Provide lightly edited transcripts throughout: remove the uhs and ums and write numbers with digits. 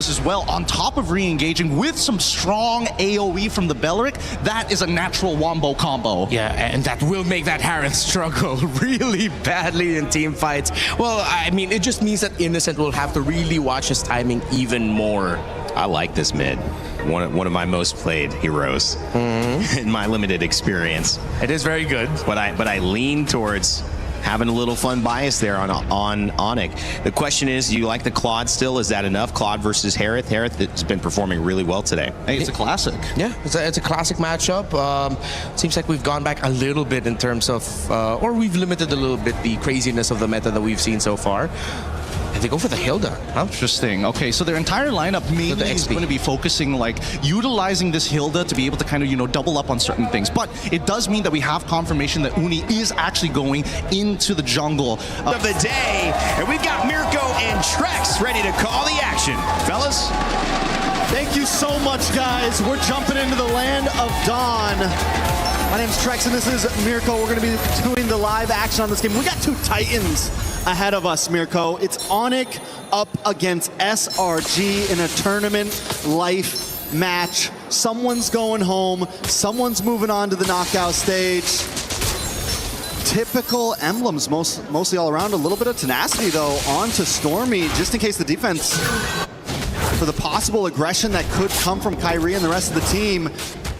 experience as well, on top of re-engaging with some strong AoE from the Belric, that is a natural wombo combo. Yeah, and that will make that Harith struggle really badly in team fights. Well, I mean, it just means that Innocent will have to really watch his timing even more. I like this mid. One of my most played heroes in my limited experience. It is very good. But I lean towards having a little fun bias there on ONIC. The question is, do you like the Claude still? Is that enough? Claude versus Harith. Harith has been performing really well today. Hey, it's a classic. Yeah, it's a classic matchup. Seems like we've gone back a little bit in terms of, or we've limited a little bit the craziness of the meta that we've seen so far. And they go for the Hilda. Huh? Interesting. Okay, so their entire lineup mainly is going to be focusing, like, utilizing this Hilda to be able to kind of, you know, double up on certain things. But it does mean that we have confirmation that Uni is actually going into the jungle. Of the day, and we've got Mirko and Trex ready to call the action. Fellas? Thank you so much, guys. We're jumping into the land of Dawn. My name's Trex, and this is Mirko. We're going to be doing the live action on this game. We got two Titans ahead of us, Mirko. It's ONIC up against SRG in a tournament life match. Someone's going home. Someone's moving on to the knockout stage. Typical emblems, mostly all around. A little bit of tenacity, though, on to Stormy, just in case the defense, for the possible aggression that could come from Kyrie and the rest of the team.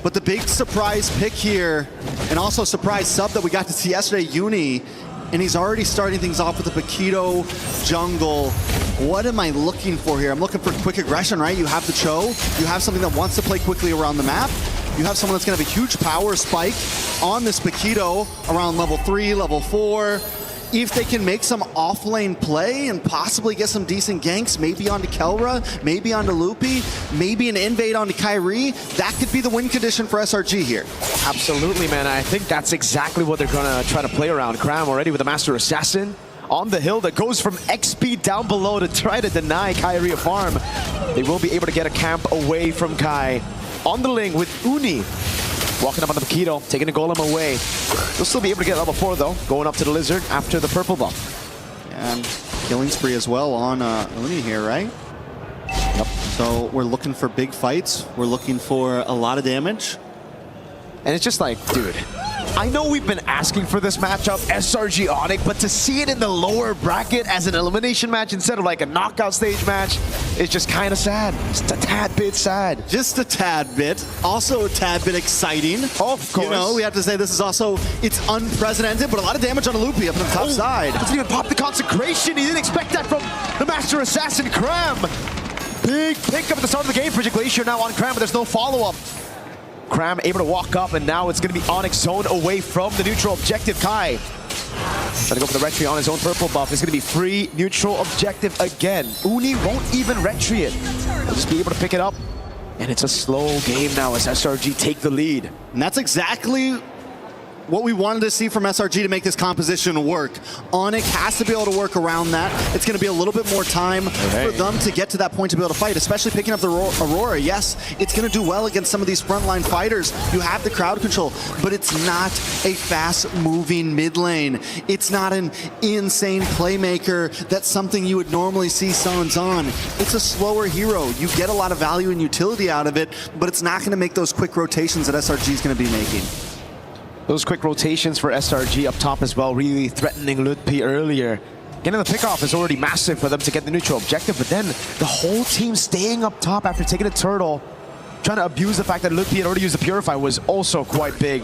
But the big surprise pick here, and also surprise sub that we got to see yesterday, Uni, and he's already starting things off with the Paquito jungle. What am I looking for here? I'm looking for quick aggression, right? You have the Cho, you have something that wants to play quickly around the map. You have someone that's gonna have a huge power spike on this Paquito around level 3, level 4. If they can make some off-lane play and possibly get some decent ganks, maybe onto Kelra, maybe onto Loopy, maybe an invade onto Kyrie, that could be the win condition for SRG here. Absolutely, man. I think that's exactly what they're gonna try to play around. Cram already with the Master Assassin on the hill that goes from XP down below to try to deny Kyrie a farm. They will be able to get a camp away from Kai. On the lane with Uni. Walking up on the Paquito, taking the golem away. They'll still be able to get level 4 though, going up to the Lizard after the purple buff. And killing spree as well on Uni here, right? Yep. So we're looking for big fights. We're looking for a lot of damage. And it's just like, dude, I know we've been asking for this matchup, SRG ONIC, but to see it in the lower bracket as an elimination match instead of like a knockout stage match, it's just kind of sad. Just a tad bit sad. Just a tad bit. Also a tad bit exciting. Of course. You know, we have to say this is also, it's unprecedented, but a lot of damage on a Loopy up on the top side. Doesn't even pop the consecration. He didn't expect that from the Master Assassin, Cram. Big pick up at the start of the game for Glacier now on Cram, but there's no follow-up. Cram able to walk up, and now it's going to be ONIC zone away from the neutral objective. Kai trying to go for the retry on his own purple buff. It's going to be free neutral objective again. Uni won't even retry it. They'll just be able to pick it up. And it's a slow game now as SRG take the lead. And that's exactly what we wanted to see from SRG to make this composition work. ONIC has to be able to work around that. It's going to be a little bit more time for them to get to that point to be able to fight, especially picking up the Aurora. Yes, it's going to do well against some of these frontline fighters. You have the crowd control, but it's not a fast-moving mid lane. It's not an insane playmaker. That's something you would normally see Suns on. It's a slower hero. You get a lot of value and utility out of it, but it's not going to make those quick rotations that SRG is going to be making. Those quick rotations for SRG up top as well, really threatening Ludpi earlier. Getting the pickoff is already massive for them to get the neutral objective, but then the whole team staying up top after taking a turtle, trying to abuse the fact that Ludpi had already used the Purify was also quite big.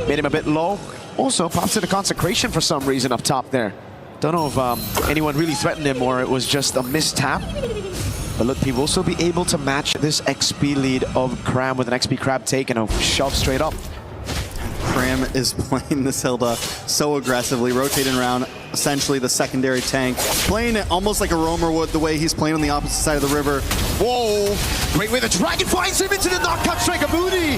Made him a bit low. Also pops to the consecration for some reason up top there. Don't know if anyone really threatened him or it was just a mistap. But Ludpi will still be able to match this XP lead of Cram with an XP crab take and a shove straight up. Cram is playing this Hilda so aggressively, rotating around essentially the secondary tank, playing it almost like a roamer would the way he's playing on the opposite side of the river. Whoa! Great way the Dragon finds him into the knockout strike of Moody.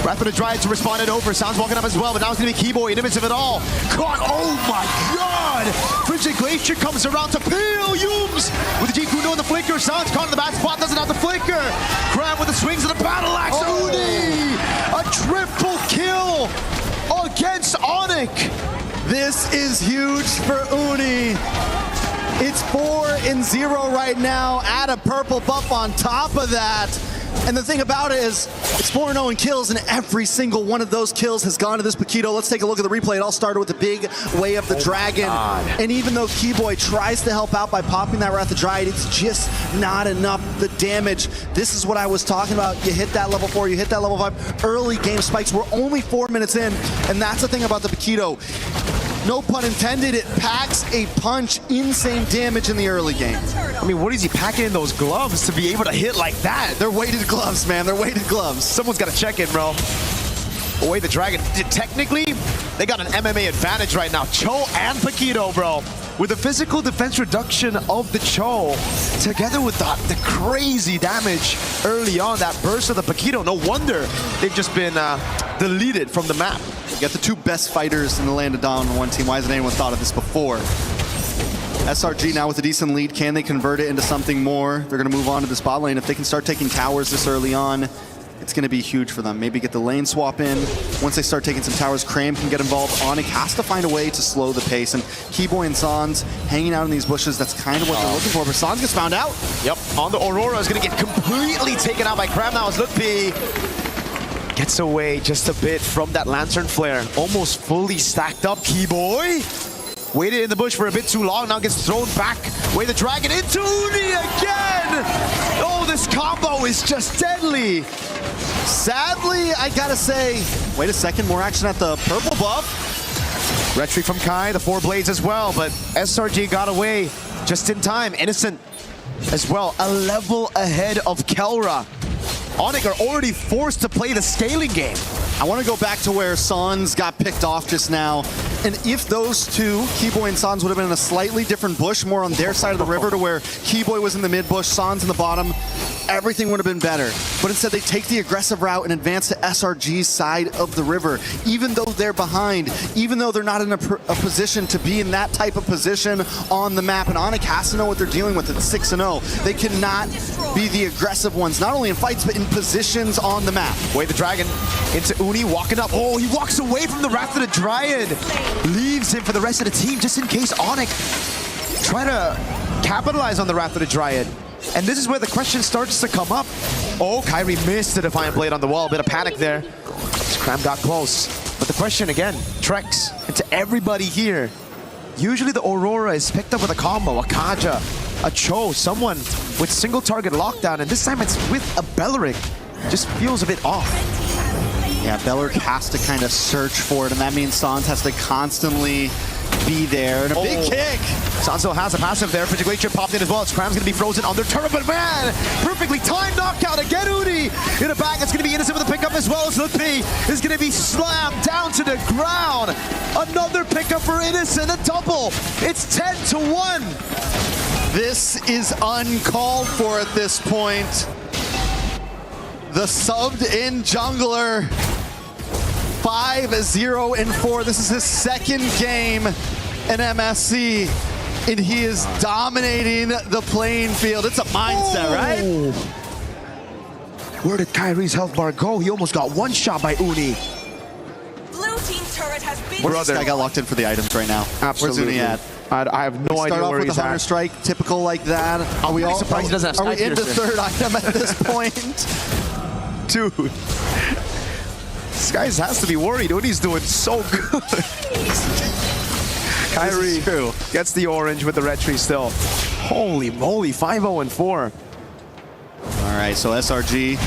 Breath of the Dryad to respond it over. Sounds walking up as well, but now it's going to be Keyboy, inhibits of it all. Caught, oh my god! Frigid Glacier comes around to peel Yums with the G-Kuno and the flicker. Sounds caught in the bad spot, doesn't have the flicker. Cram with the swings of the battle axe. Uni! A triple kill against ONIC. This is huge for Uni. It's 4-0 right now. Add a purple buff on top of that. And the thing about it is, it's 4-0 in kills, and every single one of those kills has gone to this Paquito. Let's take a look at the replay. It all started with the big Way of the Dragon. And even though Keyboy tries to help out by popping that Wrath of Dryad, it's just not enough. The damage, this is what I was talking about. You hit that level 4, you hit that level 5. Early game spikes. We're only 4 minutes in, and that's the thing about the Paquito. No pun intended, it packs a punch, insane damage in the early game. I mean, what is he packing in those gloves to be able to hit like that? They're weighted gloves, man. They're weighted gloves. Someone's got to check in, bro. Way the Dragon. Technically, they got an MMA advantage right now. Cho and Paquito, bro. With the physical defense reduction of the Cho, together with the crazy damage early on, that burst of the Paquito, no wonder they've just been deleted from the map. You got the two best fighters in the land of Dawn on one team. Why hasn't anyone thought of this before? SRG now with a decent lead. Can they convert it into something more? They're going to move on to the spot lane. If they can start taking towers this early on, it's going to be huge for them. Maybe get the lane swap in. Once they start taking some towers, Cram can get involved. ONIC has to find a way to slow the pace. And Keyboy and Sans hanging out in these bushes, that's kind of what they're looking for. But Sans gets found out. Yep, on the Aurora is going to get completely taken out by Cram now as Lutpi gets away just a bit from that Lantern Flare. Almost fully stacked up. Keyboy waited in the bush for a bit too long, now gets thrown back. Way the Dragon into Uni again! Oh, this combo is just deadly! Sadly, I gotta say, wait a second, more action at the purple buff. Retry from Kai, the 4 blades as well, but SRG got away just in time. Innocent as well, a level ahead of Kelra. ONIC are already forced to play the scaling game. I want to go back to where Sans got picked off just now. And if those two, Keyboy and Sans, would have been in a slightly different bush, more on their side of the river to where Keyboy was in the mid bush, Sans in the bottom, everything would have been better. But instead they take the aggressive route and advance to SRG's side of the river. Even though they're behind, even though they're not in a position to be in that type of position on the map. And ONIC has to know what they're dealing with. It's 6-0. They cannot be the aggressive ones, not only in fights, but in positions on the map. Way the Dragon into Uni, walking up. Oh, he walks away from the Wrath of the Dryad. Leaves him for the rest of the team, just in case ONIC try to capitalize on the Wrath of the Dryad. And this is where the question starts to come up. Oh, Kyrie missed the Defiant Blade on the wall. A bit of panic there. Cram got close. But the question again, Trex, and to everybody here, usually the Aurora is picked up with a combo, a Kaja, a Cho, someone with single target lockdown, and this time it's with a Belleric. Just feels a bit off. Yeah, Belleric has to kind of search for it, and that means Sans has to constantly be there. And a big kick! Sans still has a passive there. Frigilation popped in as well. Cram's going to be frozen on their turret, but man, perfectly timed knockout again. Uni in a bag. It's going to be Innocent with a pickup as well as Lutpi is going to be slammed down to the ground. Another pickup for Innocent, a double. It's 10-1. This is uncalled for at this point. The subbed-in jungler, 5-0-4. This is his second game in MSC, and he is dominating the playing field. It's a mindset, right? Where did Kyrie's health bar go? He almost got one shot by Uni. Blue team's turret has been. Where's this guy got locked in for the items right now? Absolutely. Where's Uni at? I have no idea where he's Start off with the Hunter at. Strike, typical like that. Are we all surprised he doesn't have Are we into Snipers third item at this point? Dude, this guy has to be worried. Uni's doing so good. Kyrie gets the orange with the retry still. Holy moly, 5-0-4. All right, so SRG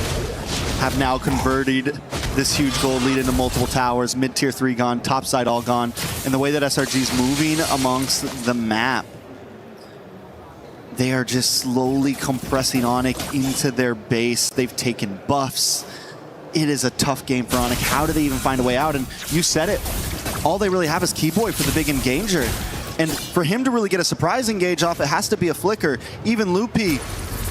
have now converted this huge gold lead into multiple towers. Mid-tier 3 gone, top side all gone. And the way that SRG is moving amongst the map, they are just slowly compressing ONIC into their base. They've taken buffs. It is a tough game for ONIC. How do they even find a way out? And you said it. All they really have is Keyboy for the big engager. And for him to really get a surprise engage off, it has to be a flicker. Even Lutpi,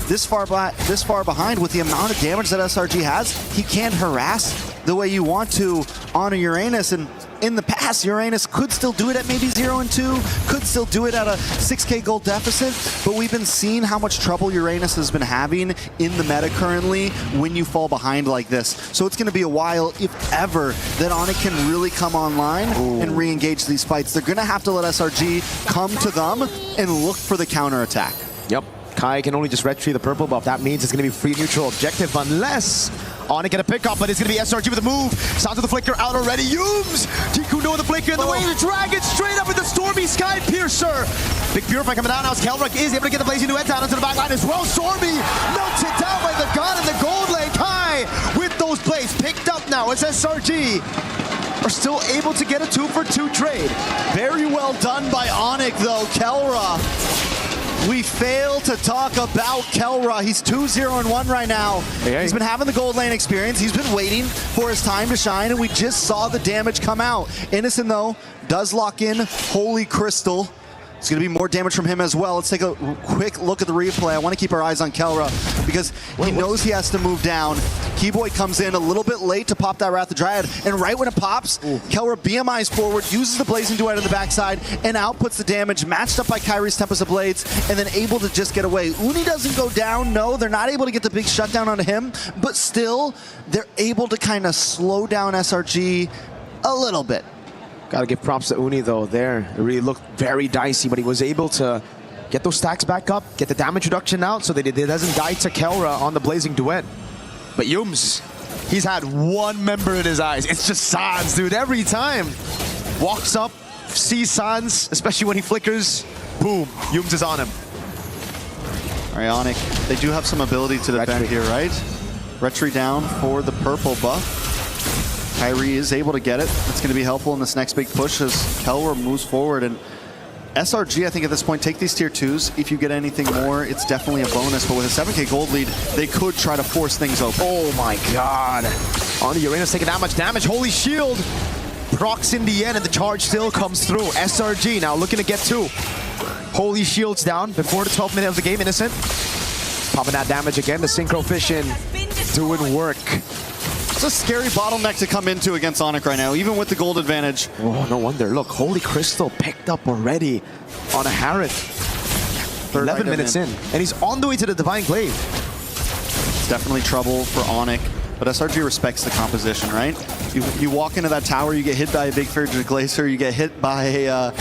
this far behind, with the amount of damage that SRG has, he can't harass the way you want to on a Uranus. And in the past, Uranus could still do it at maybe 0-2, could still do it at a 6K gold deficit, but we've been seeing how much trouble Uranus has been having in the meta currently when you fall behind like this. So it's going to be a while, if ever, that ONIC can really come online and re-engage these fights. They're going to have to let SRG come to them and look for the counterattack. Yep. Kai can only just retrieve the purple buff. That means it's going to be free neutral objective unless ONIC get a pick up, but it's going to be SRG with a move. Sounds of the flicker out already. Yums! Jikuno with the flicker in the way. The dragon straight up with the Stormy Sky Piercer. Big Purify coming down now. Kelrock is able to get the Blazing Duet down into the back line as well. Stormy melted down by the god in the gold lane. Kai with those blades picked up now. It's SRG. Are still able to get a 2-for-2 trade. Very well done by ONIC though, Kelra. We fail to talk about Kelra. He's 2-0-1 right now. He's been having the gold lane experience. He's been waiting for his time to shine, and we just saw the damage come out. Innocent, though, does lock in Holy Crystal. It's going to be more damage from him as well. Let's take a quick look at the replay. I want to keep our eyes on Kelra because he knows he has to move down. Keyboy comes in a little bit late to pop that Wrath of Dryad, and right when it pops, Kelra BMIs forward, uses the Blazing Duet on the backside, and outputs the damage, matched up by Kyrie's Tempest of Blades, and then able to just get away. Uni doesn't go down, no, they're not able to get the big shutdown onto him, but still, they're able to kind of slow down SRG a little bit. Gotta give props to Uni though there. It really looked very dicey, but he was able to get those stacks back up, get the damage reduction out so that it doesn't die to Kelra on the Blazing Duet. But Yums, he's had one member in his eyes. It's just Sans, dude, every time. Walks up, sees Sans, especially when he flickers, boom, Yums is on him. All right, ONIC, they do have some ability to defend here, right? Retry down for the purple buff. Kyrie is able to get it. It's going to be helpful in this next big push as Kelra moves forward. And SRG, I think at this point, take these tier 2s. If you get anything more, it's definitely a bonus. But with a 7K gold lead, they could try to force things open. Oh my god. On the Uranus taking that much damage. Holy Shield procs in the end, and the charge still comes through. SRG now looking to get 2. Holy Shield's down before the 12th minute of the game. Innocent popping that damage again. The Synchro Fission doing work. It's a scary bottleneck to come into against ONIC right now, even with the gold advantage. Oh, no wonder. Look, Holy Crystal picked up already on a Harith. 11 minutes in, and he's on the way to the Divine Glaive. It's definitely trouble for ONIC, but SRG respects the composition, right? You walk into that tower, you get hit by a big Frigid Glacier, you get hit by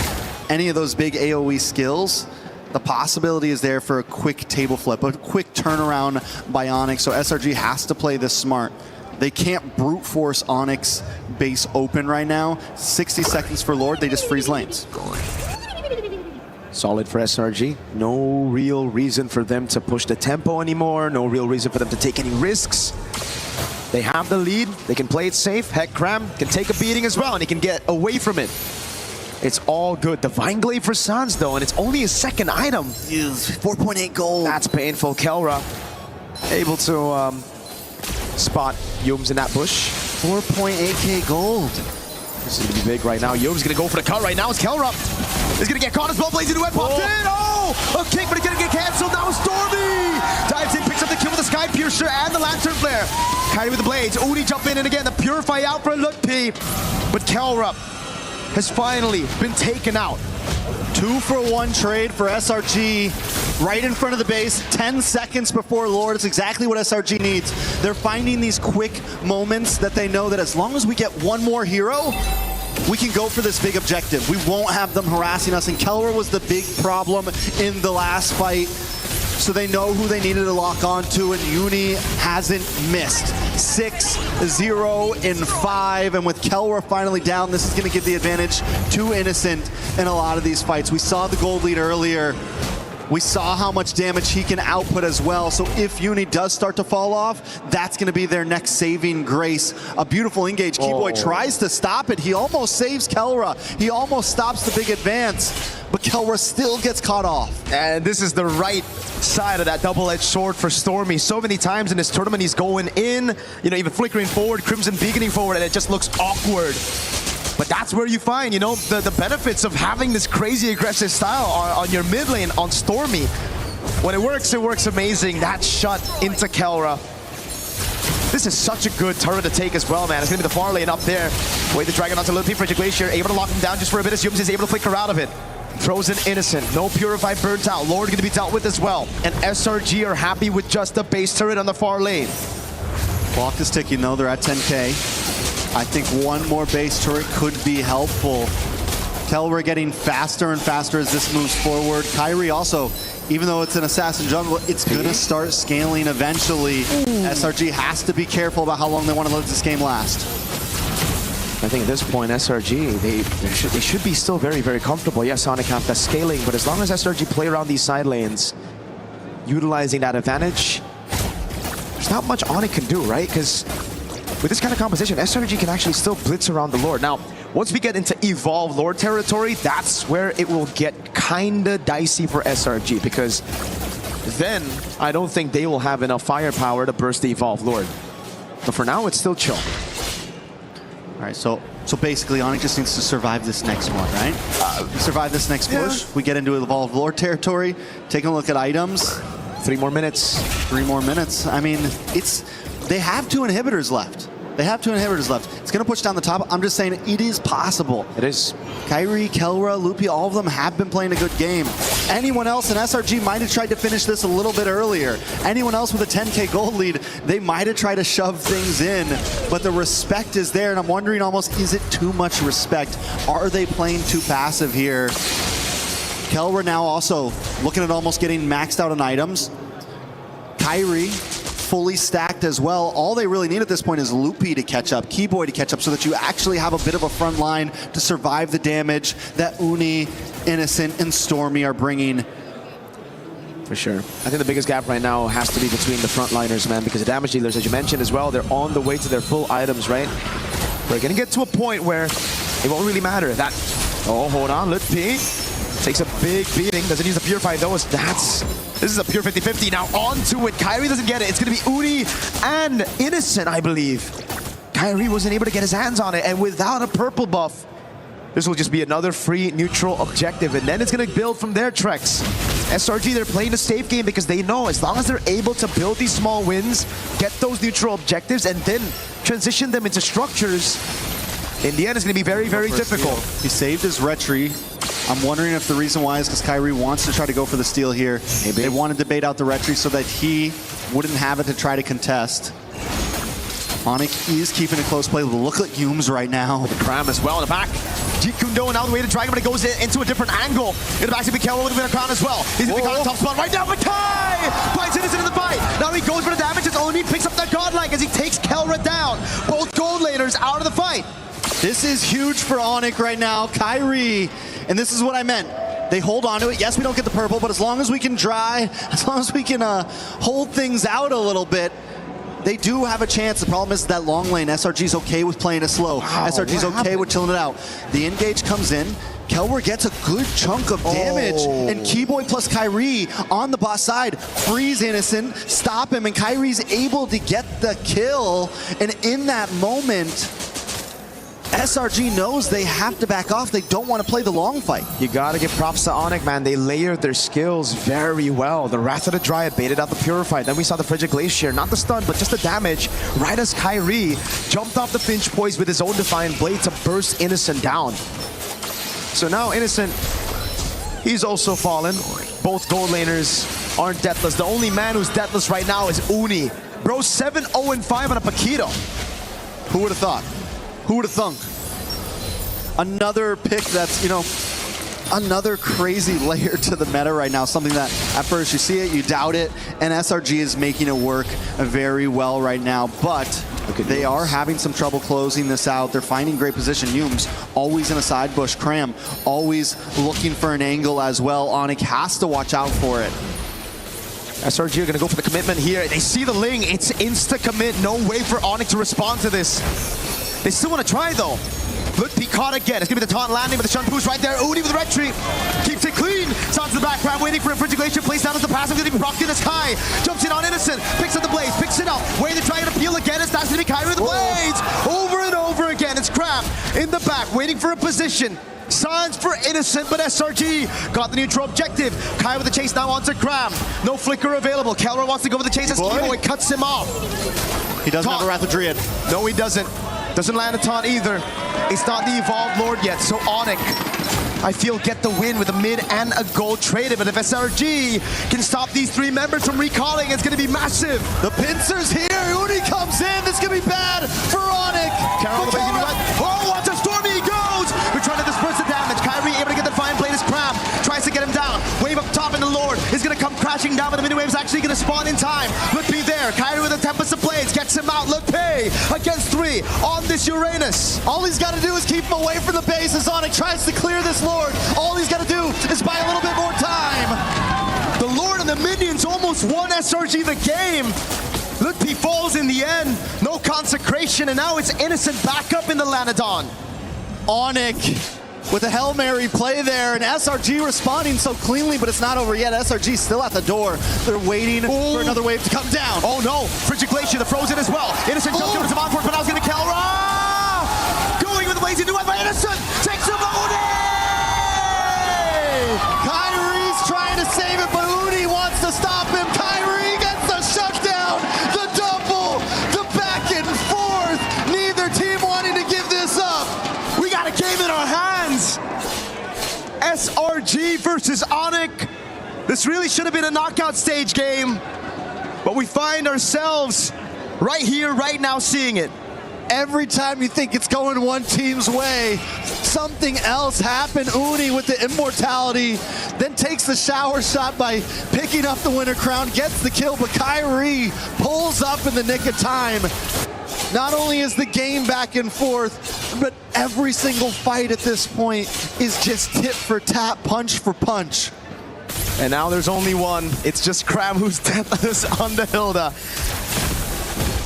any of those big AoE skills. The possibility is there for a quick table flip, a quick turnaround by ONIC, so SRG has to play this smart. They can't brute force ONIC's base open right now. 60 seconds for Lord, they just freeze lanes. Solid for SRG. No real reason for them to push the tempo anymore. No real reason for them to take any risks. They have the lead. They can play it safe. Heck, Cram can take a beating as well, and he can get away from it. It's all good. Divine Glaive for Sans, though, and it's only a second item. 4.8 gold. That's painful. Kelra able to spot Yums in that bush. 4.8k gold. This is going to be big right now. Yums going to go for the cut right now. It's Kelra. He's going to get caught as well. Blazing Duet popped in. Oh! A kick, but it's going to get canceled. Now Stormy dives in, picks up the kill with the Sky Piercer and the Lantern Flare. Kyrie with the blades. Uni jump in, and again, the Purify out for Lutpi. But Kelra has finally been taken out. 2-for-1 trade for SRG right in front of the base, 10 seconds before Lord. It's exactly what SRG needs. They're finding these quick moments that they know that as long as we get one more hero, we can go for this big objective. We won't have them harassing us, and Kelra was the big problem in the last fight. So they know who they needed to lock onto, and Uni hasn't missed. 6-0-5, and with Kelra finally down, this is going to give the advantage to Innocent in a lot of these fights. We saw the gold lead earlier. We saw how much damage he can output as well. So if Uni does start to fall off, that's going to be their next saving grace. A beautiful engage. Keyboy tries to stop it. He almost saves Kelra. He almost stops the big advance, but Kelra still gets caught off. And this is the right side of that double-edged sword for Stormy. So many times in this tournament, he's going in, you know, even flickering forward, Crimson beaconing forward, and it just looks awkward. But that's where you find, you know, the benefits of having this crazy aggressive style on your mid lane on Stormy. When it works amazing. That shot into Kelra. This is such a good turret to take as well, man. It's going to be the far lane up there. Way the dragon onto Lil P Frigid Glacier, able to lock him down just for a bit as Yums is able to flicker out of it. Frozen Innocent, no Purified burnt out. Lord going to be dealt with as well. And SRG are happy with just the base turret on the far lane. Clock is ticking though, they're at 10K. I think one more base turret could be helpful. Kelra getting faster and faster as this moves forward. Kyrie also, even though it's an assassin jungle, it's gonna start scaling eventually. SRG has to be careful about how long they want to let this game last. I think at this point, SRG, they should be still very, very comfortable. Yes, ONIC have that scaling, but as long as SRG play around these side lanes, utilizing that advantage, there's not much ONIC can do, right? Because with this kind of composition, SRG can actually still blitz around the Lord. Now, once we get into Evolve Lord territory, that's where it will get kinda dicey for SRG, because then I don't think they will have enough firepower to burst the Evolve Lord. But for now, it's still chill. All right, so basically ONIC just needs to survive this next one, right? Survive this next push. We get into Evolved Lord territory, taking a look at items. 3 more minutes. 3 more minutes. I mean, they have 2 inhibitors left. They have 2 inhibitors left. It's going to push down the top. I'm just saying it is possible. It is. Kyrie, Kelra, Lupi, all of them have been playing a good game. Anyone else in SRG might have tried to finish this a little bit earlier. Anyone else with a 10K gold lead, they might have tried to shove things in, but the respect is there, and I'm wondering almost, is it too much respect? Are they playing too passive here? Kelra now also looking at almost getting maxed out on items. Kyrie, fully stacked as well. All they really need at this point is Loopy to catch up, Keyboy to catch up, so that you actually have a bit of a front line to survive the damage that Uni, Innocent, and Stormy are bringing. For sure. I think the biggest gap right now has to be between the frontliners, man, because the damage dealers, as you mentioned as well, they're on the way to their full items, right? We're going to get to a point where it won't really matter. That, oh, hold on, Loopy takes a big beating, doesn't use the Purify though. This is a pure 50-50. Now onto it. Kyrie doesn't get it. It's going to be Uni and Innocent, I believe. Kyrie wasn't able to get his hands on it, and without a purple buff, this will just be another free neutral objective, and then it's going to build from there, Trex. SRG, they're playing a safe game because they know as long as they're able to build these small wins, get those neutral objectives, and then transition them into structures, in the end it's going to be very, very difficult. He saved his retry. I'm wondering if the reason why is because Kyrie wants to try to go for the steal here. Maybe. They wanted to bait out the retry so that he wouldn't have it to try to contest. ONIC is keeping a close play. Look at Yums right now. The Cram as well in the back. Jeet Kundo now the way to Dragon, but it goes into a different angle. In the back to Mikael with a crown as well. He's in the top spot right now. Makai finds Innocent in the fight. Now he goes for the damage. It's only picks up that godlike as he takes Kelra down. Both gold laners out of the fight. This is huge for ONIC right now. Kyrie, and this is what I meant. They hold on to it. Yes, we don't get the purple, but as long as we can as long as we can hold things out a little bit, they do have a chance. The problem is that long lane. SRG's okay with playing it slow. Wow, SRG's okay with chilling it out. The engage comes in. Kelwer gets a good chunk of damage, and Keyboy plus Kyrie on the boss side freeze Innocent, stop him, and Kyrie's able to get the kill. And in that moment, SRG knows they have to back off. They don't want to play the long fight. You gotta give props to ONIC, man. They layered their skills very well. The Wrath of the Dryad baited out the Purify. Then we saw the Frigid Glacier. Not the stun, but just the damage. Right as Kyrie jumped off the Finch Poise with his own Defiant Blade to burst Innocent down. So now Innocent, he's also fallen. Both gold laners aren't deathless. The only man who's deathless right now is Uni. Bro, 7-0-5 on a Paquito. Who would have thought? Who would have thunk? Another pick that's, you know, another crazy layer to the meta right now. Something that at first you see it, you doubt it, and SRG is making it work very well right now. But they are having some trouble closing this out. They're finding great position. Yums always in a side bush. Cram always looking for an angle as well. ONIC has to watch out for it. SRG are going to go for the commitment here. They see the Ling. It's insta-commit. No way for ONIC to respond to this. They still want to try, though. Look, be caught again. It's going to be the taunt landing, but the Shun Push right there. Uni with the red tree. Keeps it clean. Sounds to the background, waiting for a Frigid Glacier. Plays down as the passive. Going to be rocked in the sky. Jumps in on Innocent. Picks up the blades. Picks it up. Waiting to try and appeal again. It's that's going to be Kyrie with the blades. Over and over again. It's Crab in the back. waiting for a position. Signs for Innocent, but SRG got the neutral objective. Kai with the chase now onto Cram. No flicker available. Kelra wants to go with the chase as Kimo. It cuts him off. He doesn't have a Wrath of Druid. No, he doesn't. Doesn't land a taunt either. It's not the Evolved Lord yet, so ONIC, I feel, get the win with a mid and a gold traded. But if SRG can stop these three members from recalling, it's going to be massive. The pincer's here. Uni comes in. This is going to be bad for ONIC. Carol, oh, watch how stormy he goes. We're trying to disperse the damage. Kyrie able to get the fine play. His Cram tries to get him down. Wave up top, and the Lord is going to come crashing down, but the mini wave's actually going to spawn in time. Look be there. Kyrie with a Tempest of Blades gets him out. Look pay against 3 on this Uranus. All he's got to do is keep him away from the base as ONIC tries to clear this Lord. All he's got to do is buy a little bit more time. The Lord and the minions almost won SRG the game. Lutpi falls in the end. No consecration, and now it's Innocent back up in the Lanadon. ONIC with a Hail Mary play there, and SRG responding so cleanly, but it's not over yet. SRG still at the door. They're waiting for another wave to come down. Oh no, Frigid Glacier, the Frozen as well. Innocent jumps over to Monfort, but now he's going to Kelra. Going with the lazy new one by Innocent. Takes him Uni! Kyrie's trying to save it, but Uni wants to stop him. Kyrie gets the shutdown, the double, the back and forth. Neither team wanting to give this up. We got a game in our hands. SRG versus ONIC. This really should have been a knockout stage game, but we find ourselves right here, right now, seeing it. Every time you think it's going one team's way, something else happened. Uni with the immortality, then takes the shower shot by picking up the winner crown, gets the kill, but Kyrie pulls up in the nick of time. Not only is the game back and forth, but every single fight at this point is just tit for tat, punch for punch. And now there's only one. It's just Cram who's deathless on the Hilda.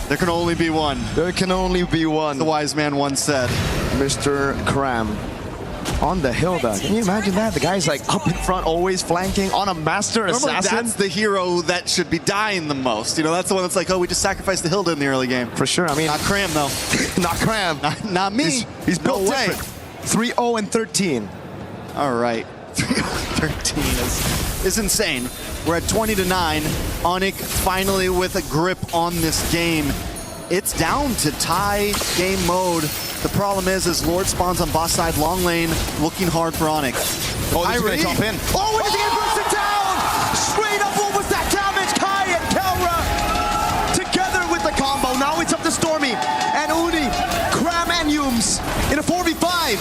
There can only be one. There can only be one. The wise man once said. Mr. Cram on the Hilda. Can you imagine that? The guy's like up in front, always flanking on a master assassin. That's the hero that should be dying the most. You know, that's the one that's like, oh, we just sacrificed the Hilda in the early game. For sure. I mean, not Cram though. Not Cram. Not me. He's built different. 3-0 and 13. All right. 3-0-13 is insane. We're at 20-9. ONIC finally with a grip on this game. It's down to tie game mode. The problem is Lord spawns on boss side, long lane, looking hard for ONIC. Oh, he's gonna jump in. Oh, he's gonna burst it down! Straight up, what was that damage? Kai and Kelra together with the combo. Now it's up to Stormy and Uni, Cram and Yums in a 4v5.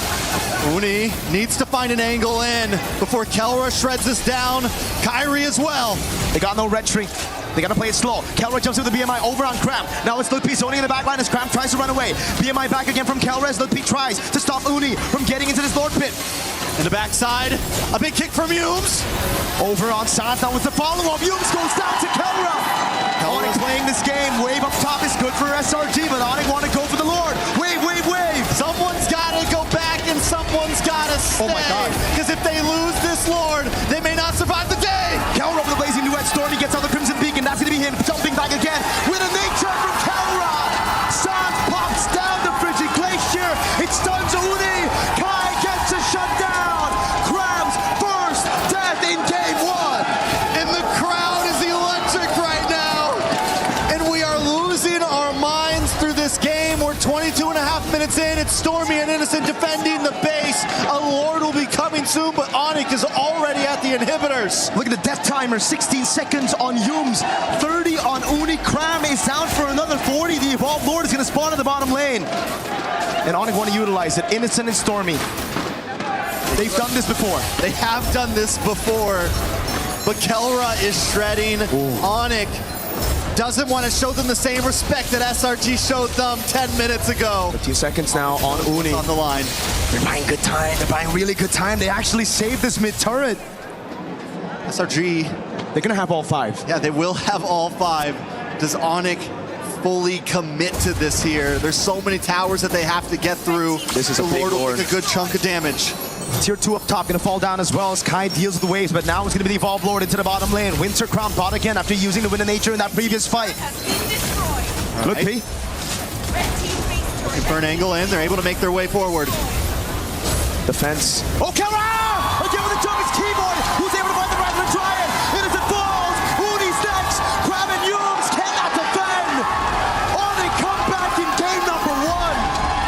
Uni needs to find an angle in before Kelra shreds this down. Kyrie as well. They got no red tree. They gotta play it slow. Kelra jumps with the BMI over on Cram. Now it's Lutpi zoning in the back line as Cram tries to run away. BMI back again from Kelra as Lutpi tries to stop Uni from getting into this Lord pit. In the backside, a big kick from Yums. Over on Sans, now with the follow-up. Yums goes down to Kelra. ONIC playing this game. Wave up top is good for SRG, but ONIC want to go for the Lord. Wave, wave, wave. Someone's gotta go back and someone's gotta stay. Oh my God. Because if they lose this Lord, they may not survive the day. Kelra over the blazing new red Stormy gets out the Crimson Beacon. That's gonna be him jumping back again with a nature from Kelra. Sans pops down the Frigid Glacier. It stuns Uni. Kai gets a shutdown. Cram's first death in game 1. And the crowd is electric right now. And we are losing our minds through this game. We're 22 and a half minutes in. It's Stormy and Innocent defending the base. A Lord will be coming soon, but ONIC is already at the inhibitors. Look at the death timer, 16 seconds on Yums, 30 on Uni. Cram is down for another 40. The Evolved Lord is going to spawn in the bottom lane. And ONIC want to utilize it. Innocent and Stormy. They've done this before. They have done this before, but Kelra is shredding. ONIC doesn't want to show them the same respect that SRG showed them 10 minutes ago. 15 seconds now on Uni. On the line. They're buying good time. They're buying really good time. They actually saved this mid-turret. SRG. They're going to have all 5. Yeah, they will have all 5. Does ONIC fully commit to this here? There's so many towers that they have to get through. This is a big Lord will Lord. take a good chunk of damage. Tier 2 up top, going to fall down as well as Kai deals with the waves, but now it's going to be the Evolved Lord into the bottom lane. Winter Crown bot again after using the Wind of Nature in that previous fight. Look, P. Looking for an angle in. They're able to make their way forward. defense. Oh, camera! Again with the jump, it's Keyboard, who's able to find the